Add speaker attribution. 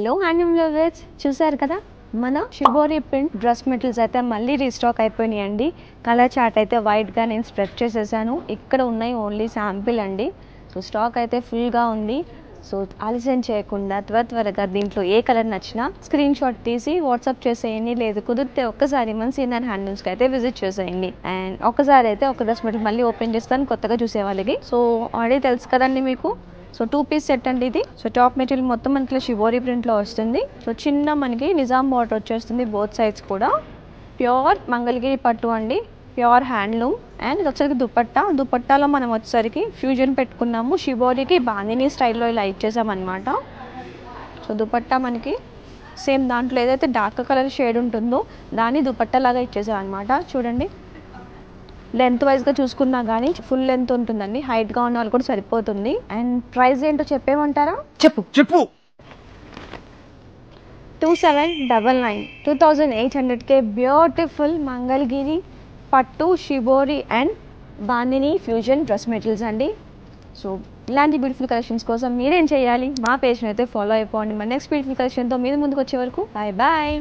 Speaker 1: Hello handloom lovers, చూసారు కదా మన షిబోరి ప్రింట్ డ్రెస్ మెటీరియల్స్ అయితే మళ్ళీ రీస్టాక్ అయిపోయినాయండి. కలర్ చార్ట్ అయితే వైట్గా నేను స్ప్రెడ్ చేసేసాను. ఇక్కడ ఉన్నాయి ఓన్లీ శాంపిల్ అండి. సో స్టాక్ అయితే ఫుల్గా ఉంది. సో ఆలస్యం చేయకుండా త్వరగా దీంట్లో ఏ కలర్ నచ్చినా స్క్రీన్ షాట్ తీసి వాట్సాప్ చేసేయండి. లేదు కుదిరితే ఒక్కసారి మన సీనియర్ హ్యాండ్లూమ్స్కి అయితే విజిట్ చేసేయండి. అండ్ ఒకసారి అయితే ఒక డ్రెస్ మెటీరియల్ మళ్ళీ ఓపెన్ చేస్తాను కొత్తగా చూసే వాళ్ళకి. సో ఆల్రెడీ తెలుసు కదండి మీకు. సో 2 పీస్ సెట్ అండి ఇది. సో టాప్ మెటీరియల్ మొత్తం మనకి షిబోరి ప్రింట్లో వస్తుంది. సో చిన్న మనకి నిజాం బార్డర్ వచ్చేస్తుంది బోత్ సైడ్స్ కూడా. ప్యూర్ మంగళగిరి పట్టు అండి, ప్యూర్ హ్యాండ్లూమ్. అండ్ ఇది వచ్చేసరికి దుపట్టాలో మనం వచ్చేసరికి ఫ్యూజన్ పెట్టుకున్నాము. షిబోరికి బాందిని స్టైల్లో ఇలా ఇచ్చేసామన్నమాట. సో దుపట్టా మనకి సేమ్ దాంట్లో ఏదైతే డార్క్ కలర్ షేడ్ ఉంటుందో దాన్ని దుపట్టా లాగా ఇచ్చేసాం అనమాట. చూడండి, లెంత్ వైజ్గా చూసుకున్నా కానీ ఫుల్ లెంత్ ఉంటుందండి. హైట్గా ఉన్న వాళ్ళు కూడా సరిపోతుంది. అండ్ ప్రైస్ ఏంటో చెప్పేమంటారా? చెప్పు 2799 2800కే బ్యూటిఫుల్ మంగళగిరి పట్టు shibori and bandhani fusion dress materials అండి. సో ఇలాంటి బ్యూటిఫుల్ కలెక్షన్స్ కోసం మీరేం చేయాలి, మా పేజ్ని అయితే ఫాలో అయిపోండి. మన నెక్స్ట్ బ్యూటిఫుల్ కలెక్షన్తో మీరు ముందుకు వచ్చే వరకు బాయ్.